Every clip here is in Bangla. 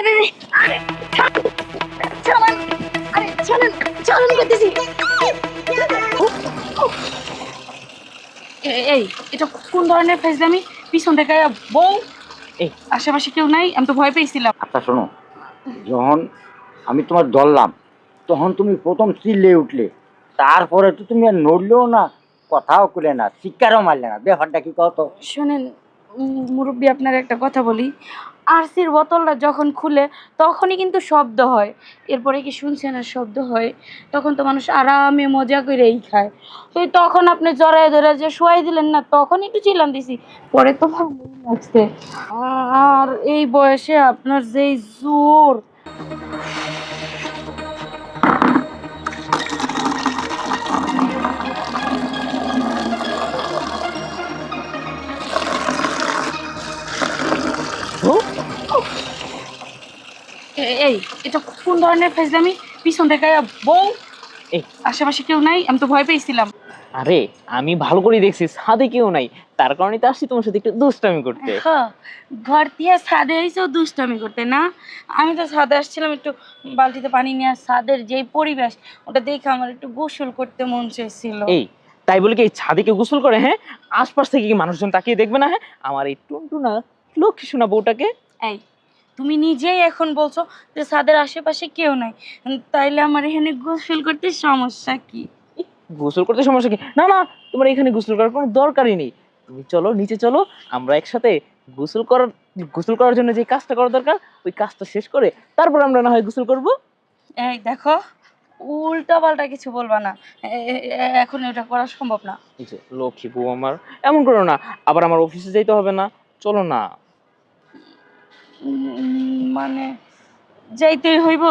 আরে আরে ছাড়েন, আরে ছাড়েন, ছাড়েন করতেছি। এই এটা কোন ধরনের ফাইজলামি? পিছন থেকে বউ, এই আশেপাশে কেউ নাই, আমি তো ভয় পেয়েছিলাম। আচ্ছা শোনো, যখন আমি তোমার ধরলাম তখন তুমি প্রথম চিল্লে উঠলে, তারপরে তো তুমি আর নড়লেও না, কথাও করলে না, শিকারও মারলে না, ব্যাপারটা কি কত? শোনেন মুরব্বী, আপনার একটা কথা বলি, আরসির বোতলটা যখন খুলে তখনই কিন্তু শব্দ হয়, এরপরে কি শুনছেন আর শব্দ হয়? তখন তো মানুষ আরামে মজা করেই খায়। তো তখন আপনি জড়ায় ধরে যে শোয়াই দিলেন না, তখন একটু চিল্লান দিছি, পরে তো ভালোই লাগছে। আর এই বয়সে আপনার যেই জোর! এই এটা কোন ধরনের ফাইজলামি? পিছন থেকে বউ, এই আশেপাশে কেউ নাই, আমি তো ভয় পেয়েছিলাম। আরে আমি ভালো করে দেখছি ছাদে কেউ নাই, তার কারণে তো আসছি তোমার সাথে একটু দুষ্টামি করতে। হ্যাঁ, ঘর দিয়ে ছাদে এসেও দুষ্টামি করতে না? আমি তো ছাদে আসছিলাম একটু বালতিতে পানি নিয়ে, আর ছাদের যেই পরিবেশ ওটা দেখে আমার একটু গোসল করতে মন চাইছিল। এই তাই বলে কি এই ছাদে কেউ গোসল করে? হ্যাঁ, আশপাশ থেকে কি মানুষজন তাকিয়ে দেখবে না? হ্যাঁ, আমার এই টুনটুনা লক্ষ্মী সোনা বউটাকে। এই তুমি নিজেই এখন বলছো যে ছাদের আশেপাশে কেউ নাই, তাইলে আমার এখানে গোসল করতে সমস্যা কি? ই, গোসল করতে সমস্যা কি? না না, তোমার এখানে গোসল করার কোনো দরকারই নেই। তুমি চলো নিচে চলো, আমরা একসাথে গোসল করার জন্য যে কাজটা করা দরকার ওই কাজটা শেষ করে তারপর আমরা না হয় গোসল করব। এই দেখো, উল্টা পাল্টা কিছু বলবা না, এখন এটা করা সম্ভব না। এই যে লক্ষ্মী বউ আমার, এমন করো না। আবার আমার অফিসে যাইতে হবে না, চলো না। মানে যাইতেই হইব?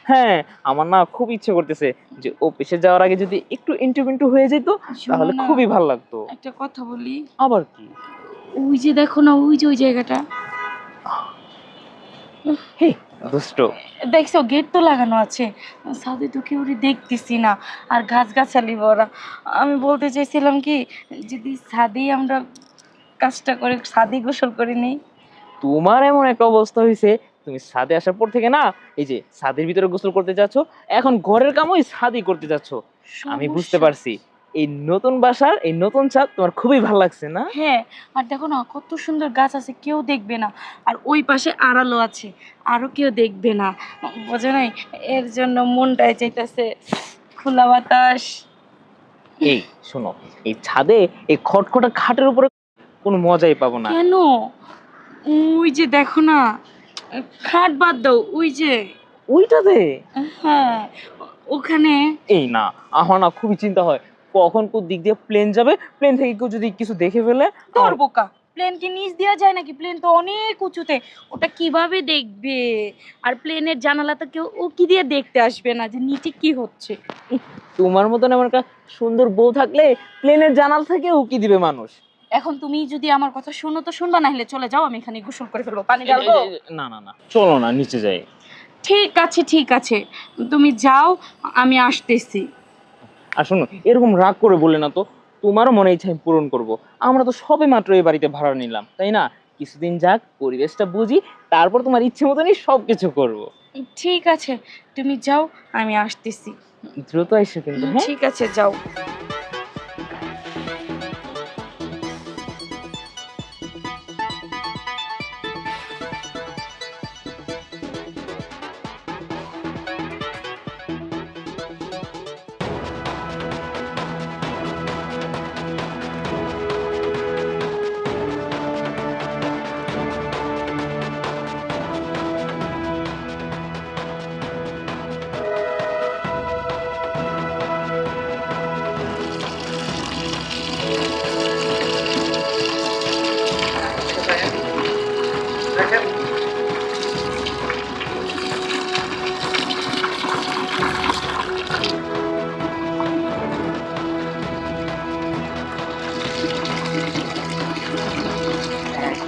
হ্যাঁ, আমার না খুব ইচ্ছে করতেছে যে অফিসে যাওয়ার আগে যদি একটু ইন্টু হয়ে যেত শোনো তাহলে না, খুবই ভালো লাগতো। একটা কথা বলি। আবার কি? ওই যে দেখো না, ওই যে ওই জায়গাটা, হে দুষ্ট, দেখছো গেট তো লাগানো আছে, ছাদে তো কেউ দেখতেছি না, আর গাছগাছালি ভরা। আমি বলতে চাইছিলাম কি, যদি ছাদেই আমরা কাজটা করে ছাদেই গোসল করে নিই। তোমার এমন একটা অবস্থা হয়েছে, তুমি ছাদে আসার পর থেকে না এই যে ছাদের ভিতরে গোসল করতে যাচ্ছ, এখন ঘরের কামও এই ছাদই করতে যাচ্ছ। আমি বুঝতে সমস্যা। পারছি এই নতুন বাসার এই নতুন ছাদ তোমার খুবই ভালো লাগছে না? হ্যাঁ, আর দেখো না কত সুন্দর গাছ আছে, কেউ দেখবে না, আর ওই পাশে আড়ালো আছে, আরো কেউ দেখবে না, বোঝো নাই? এর জন্য মনটাই চাইতেছে খোলা বাতাস। এই শোনো, এই ছাদে এই খটখটা খাটের উপরে কোনো মজাই পাবো না। কেন? ওই যে দেখো না, খাট বাদ দাও, ওই যে, ওইটাতে? হ্যাঁ, ওখানে। এই না, আমার না খুবই চিন্তা হয় কখন কোন দিক দিয়ে প্লেন যাবে, প্লেন থেকে কেউ যদি কিছু দেখে ফেলে। তোর বোকা, প্লেন কি নিচ দেওয়া যায় নাকি? প্লেন তো অনেক উঁচুতে, ওটা কিভাবে দেখবে? আর প্লেনের জানালা তো কেউ ও কি দিয়ে দেখতে আসবে না যে নিচে কি হচ্ছে? তোমার মতন এমন একটা সুন্দর বউ থাকলে প্লেনের জানাল থেকে উকি দিবে মানুষ। এখন তুমি যদি আমার কথা শুনো তো শুনবা, না হলে চলে যাও, আমি এখানে গোসল করে ফেলবো, পানি ঢালবো। না না না, চলো না নিচে যাই। ঠিক আছে ঠিক আছে, তুমি যাও, আমি আসতেছি। আর শোনো, এরকম রাগ করে বলে না তো, তোমারও মনে ইচ্ছা আমি পূরণ করবো। আমরা তো সবে মাত্র এই বাড়িতে ভাড়া নিলাম, তাই না? কিছুদিন যাক, পরিবেশটা বুঝি, তারপর তোমার ইচ্ছে মতনই সবকিছু করবো। ঠিক আছে, তুমি যাও, আমি আসতেছি। দ্রুত এসো কিন্তু, হ্যাঁ? ঠিক আছে, যাও।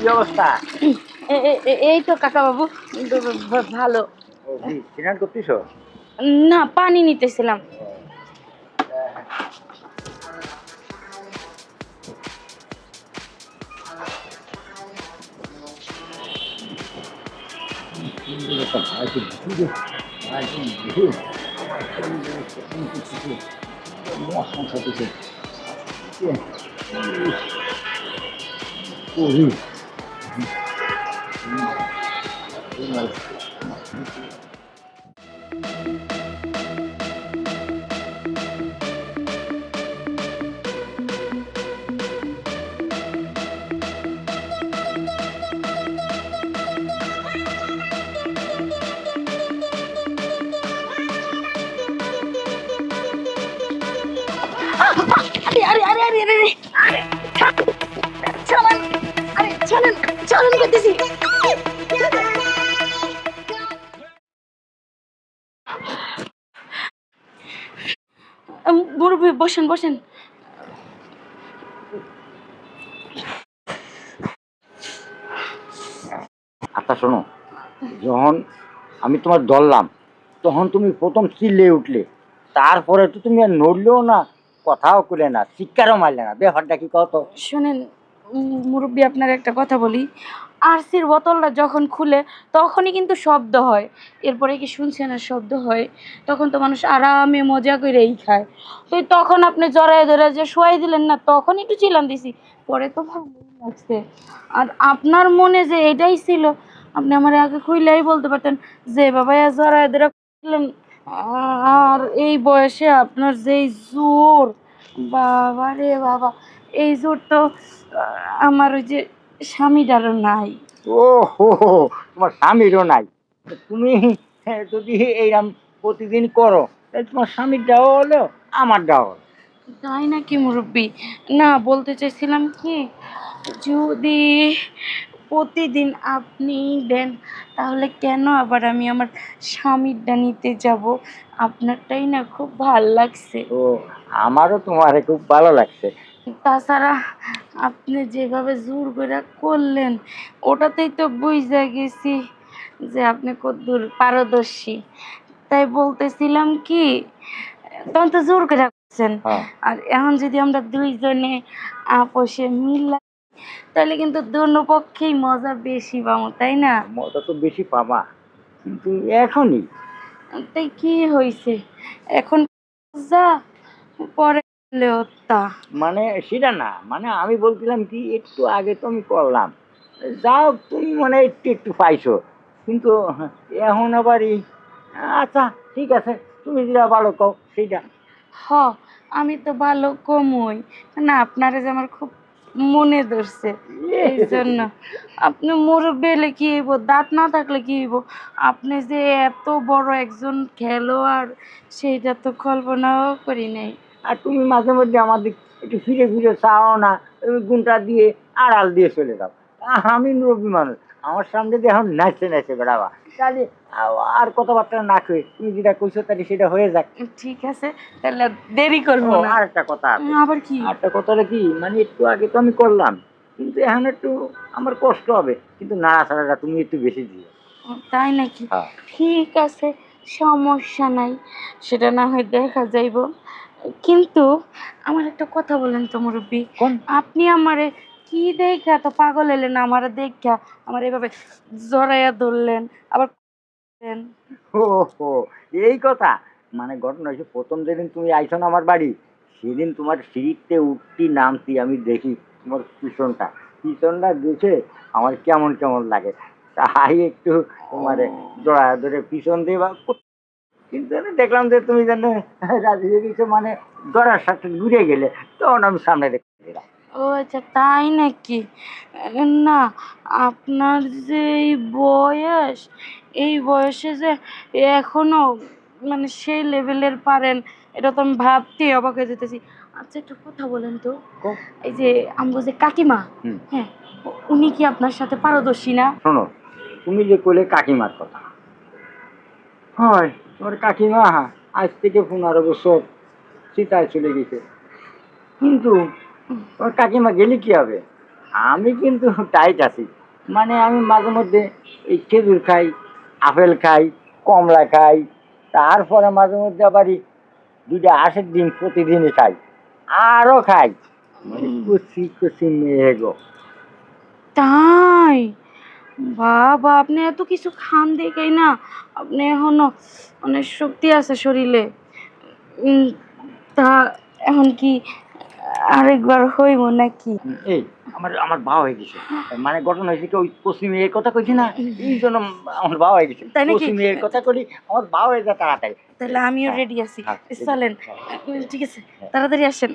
কি অবস্থা? এই তো কাকা বাবু, ভালো। সিনান করতেছ? না, পানি নিতেছিলাম। আরে আরে আরে আরে আরে আরে চলেন, আরে চলেন চলেন করতেছি। মুরব্বী বসেন বসেন। আচ্ছা শোনো, যখন আমি তোমার ধরলাম তখন তুমি প্রথম চিল্লে উঠলে, তারপরে তো তুমি আর নড়লেও না, কথাও কইলে না, চিৎকারও মারলে না, ব্যাপারটা কি কত? শোনেন মুরব্বী, আপনার একটা কথা বলি। আরসির বোতলটা যখন খুলে তখনই কিন্তু শব্দ হয়। এরপরে কি শুনছেন আর শব্দ হয়, তখন তো মানুষ আরামে মজা করেই খায়। তো তখন আপনি জড়ায় ধরে যে শোয়াই দিলেন না, তখন একটু চিলান দিছি, পরে তো ভালোই লাগছে। আর আপনার মনে যে এটাই ছিল, আপনি আমার আগে খুইলেই বলতে পারতেন যে বাবা জড়ায় ধরে খুললেন। আর এই বয়সে আপনার যেই জোর, বাবা রে বাবা, এই জোর তো আমার ওই যে স্বামীটারও নাই। ও হো হো, তোমার স্বামীরও নাই। তুমি যদি এইরকম প্রতিদিন করো, তাহলে তোমার স্বামীর দেওয়া হলো, আমার দেওয়া হলো। তাই নাকি মুরব্বী? না, বলতে চাইছিলাম কি, যদি প্রতিদিন আপনি দেন, তাহলে কেন আবার আমি আমার স্বামীরটা নিতে যাব? আপনারটাই না খুব ভাল লাগছে। তো আমারও তোমার খুব ভালো লাগছে। তাছাড়া আপনি যেভাবে জোর করে করলেন, ওটাতেই তো বুঝা গেছি যে আপনি কতদূর পারদর্শী। তাই বলতেছিলাম কি, তখন তো জোর করে করছেন, হ্যাঁ, আর এখন যদি আমরা দুইজনে আপোষে মিল, তাহলে কিন্তু দোনো পক্ষেই মজা বেশি পাবো, তাই না? মজা তো বেশি পাবা, কিন্তু এখনই তাই কি হয়েছে এখন, যা পরে হলেও তা। মানে সেটা না, মানে আমি বলছিলাম কি, একটু আগে তো আমি করলাম, যাও তুমি মানে একটু একটু পাইছো, কিন্তু এখন আবারই আচ্ছা ঠিক আছে, তুমি যেটা ভালো কও সেইটা। হ, আমি তো ভালো কমই না, আপনারে যে আমার খুব মনে ধরছে, এই জন্য। আপনি মুরব্বী হলে কি হইব, দাঁত না থাকলে কি হইব, আপনি যে এত বড় একজন খেলোয়াড়, সেইটা তো কল্পনাও করি নাই। আর তুমি মাঝে মধ্যে আমাদের একটু ফিরে ফিরে চাও না, তুমি গুণটা দিয়ে আড়াল দিয়ে চলে যাও। আমি মুরব্বী মানুষ, আমার সামনে দিয়ে এখন নাচতে নাচতে বেড়াবা, তাহলে আর কথাবার্তা না কয়ে তুমি যেটা কইছো তাহলে সেটা হয়ে যাক। ঠিক আছে, তাহলে আর দেরি করবো ও না। আর একটা কথা আছে, আবার কি? আরেকটা কথাটা কি, মানে একটু আগে তো আমি করলাম, কিন্তু এখন একটু আমার কষ্ট হবে, কিন্তু নাড়াচাড়াটা তুমি একটু বেশি দিও। তাই নাকি? হ্যাঁ, ঠিক আছে, সমস্যা নাই, সেটা না হয় দেখা যাইব। কিন্তু আমার একটা কথা বলেন তো মুরব্বী, কোন? আপনি আমারে কি দেখা তো পাগল হলেন, আমারে দেখা আমার এভাবে জড়াইয়া ধরলেন, আবার করলেন? ও হো, এই কথা। মানে ঘটনা হয়েছে, প্রথম যেদিন তুমি আইছো না আমার বাড়ি, সেদিন তোমার সিঁড়িতে উঠতি নামতি আমি দেখি তোমার পিছনটা দেখে আমার কেমন কেমন লাগে, তাই একটু তোমার জড়া ধরে পিছন দিয়ে কিন্তু আমি দেখলাম যে তুমি যেন রাজি হয়ে গেছো, মানে জড়ার সাথে ঘুরে গেলে, তখন আমি সামনে দেখতে দিলাম। ও আচ্ছা, তাই নাকি? না, আপনার যে এই বয়স, এই বয়সে যে এখনো মানে সেই লেভেলের পারেন, এটা তো আমি ভাবতেই অবাক হয়ে যেতেছি। আচ্ছা, একটা কথা বলেন তো, কও। এই যে আমগো যে কাকিমা, হুম, হ্যাঁ, উনি কি আপনার সাথে পারদর্শী না? শোনো, তুমি যে কইলে কাকিমার কথা, হয় তোমার কাকিমা আজ থেকে 15 বছর সীতায় চলে গেছে, কিন্তু তোমার কাকিমা গেলে কি হবে, আমি কিন্তু টাইট আছি। মানে আমি মাঝে মধ্যে এই খেজুর খাই, আপেল খাই, কমলা খাই, তারপরে মাঝে মধ্যে আবার এই 2টা 8-এর ডিম প্রতিদিনই খাই, আরও খাই, মানে উম, কুচি কুচি মেয়ে গো। তাই বাবা, আপনি এত কিছু খান দেখেই না আপনি এখনো অনেক শক্তি আছে শরীরে। উম, তা এখন কি আরেকবার হইব নাকি? এই আমার আমার ভাও হয়ে গেছে, মানে ঘটনা হয়েছে কি, ওই পশ্চিম মেয়ের কথা কইছি না, এই জন্য আমার ভাও হয়ে গেছে। তাই নাকি? পশ্চিম মেয়ের কথা করি, আমার ভাও হয়ে যায় তাড়াতাড়ি। তাহলে আমিও রেডি আছি, হ্যাঁ, চলেন। ঠিক আছে, তাড়াতাড়ি আসেন।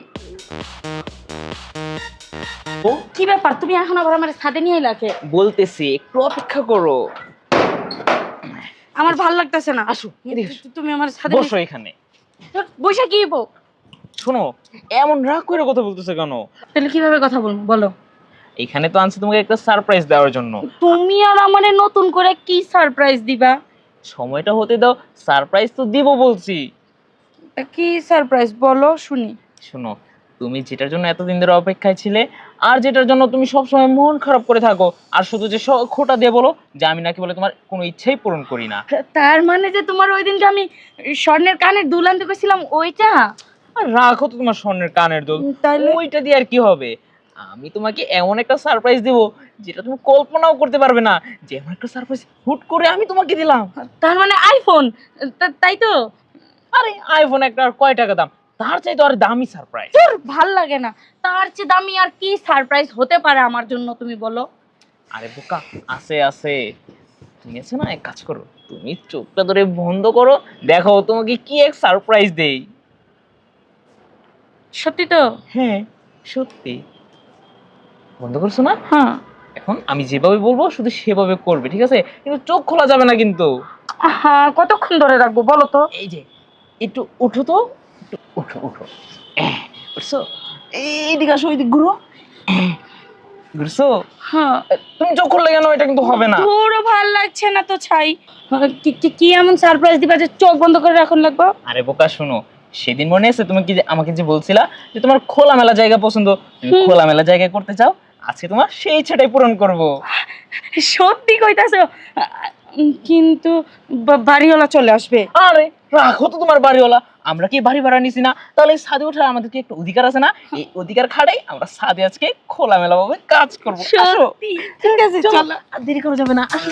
ও কি ব্যাপার, তুমি এখন আবার আমার ছাদে নিয়ে এলাকে? বলতেছি একটু অপেক্ষা করো। আমার ভাল লাগতেছে না। আসো, এদিকে আসো। তুমি আমার ছাদে বসো এখানে। বৈশা কি হইবো? শোনো, এমন রাগ করে কথা বলতেছে কেন? তাহলে কিভাবে কথা বলবো বলো? এখানে তো আনছি তোমাকে একটা সারপ্রাইজ দেওয়ার জন্য। তুমি আর আমারে নতুন করে কি সারপ্রাইজ দিবা? সময়টা হতে দাও, সারপ্রাইজ তো দিব বলছি। তা কি সারপ্রাইজ বলো শুনি। শোনো, তুমি যেটার জন্য এতদিন ধরে অপেক্ষায় ছিলে, আর যেটার জন্য তুমি সবসময় মন খারাপ করে থাকো, আর শুধু যে খোটা দিয়ে বলো যে আমি নাকি বলে তোমার কোনো ইচ্ছাই পূরণ করি না। তার মানে যে তোমার ওই দিনকে আমি স্বর্ণের কানের দুল আনতে গেছিলাম ওইটা? আর রাখো তো তোমার স্বর্ণের কানের দুল, তাইলে? ওইটা দিয়ে আর কি হবে? আমি তোমাকে এমন একটা সারপ্রাইজ দেব যেটা তুমি কল্পনাও করতে পারবে না, যে এমন একটা সারপ্রাইজ হুট করে আমি তোমাকে দিলাম। তার মানে আইফোন, তাই তো? আরে আইফোন একটা আর কয় টাকা দাম, তার চাইতে আর দামি সারপ্রাইজ। তোর ভাল লাগে না? তার চেয়ে দামি আর কি সারপ্রাইজ হতে পারে আমার জন্য তুমি বলো? আরে বোকা, আছে আছে। তুমি আছে না, এক কাজ করো, তুমি চোখটা ধরে বন্ধ করো, দেখো তোমাকে কি এক সারপ্রাইজ দেই। সত্যি তো? হ্যাঁ সত্যি। বন্ধ করছো না? হ্যাঁ। এখন আমি যেভাবে বলবো শুধু সেভাবে করবে, ঠিক আছে? কিন্তু চোখ খোলা যাবে না কিন্তু। হ্যাঁ, কতক্ষণ ধরে রাখবো বলো তো? এই যে একটু উঠো তো, একটু উঠো উঠো। উঠছো? এইদিকে আসো, ওইদিক ঘুরো। ঘুরছো? হ্যাঁ। তুমি চোখ খুললে কেন? এটা কিন্তু হবে না। পুরো ভাল লাগছে না তো ছাই। কি এমন সারপ্রাইজ দিবা যে চোখ বন্ধ করে রাখুন লাগবে? আরে বোকা শোনো, সেদিন মনে আছে তুমি কি আমাকে যে বলছিলা যে তোমার খোলামেলা জায়গা পছন্দ, তুমি খোলামেলা জায়গায় করতে চাও, আজকে তোমার সেই ইচ্ছাটাই পূরণ করব। সত্যি কইতাছো? কিন্তু বাড়িওয়ালা চলে আসবে। আরে রাখো তো তোমার বাড়িওয়ালা, আমরা কি বাড়ি ভাড়া নিছি না? তাহলে এই ছাদে ওঠার আমাদের কি একটা অধিকার আছে না? এই অধিকার খাড়াই আমরা ছাদে আজকে খোলামেলা ভাবে কাজ করবো। আসো। সত্যি? ঠিক আছে, চলো, চলো। আর দেরি করা যাবে না, আসো।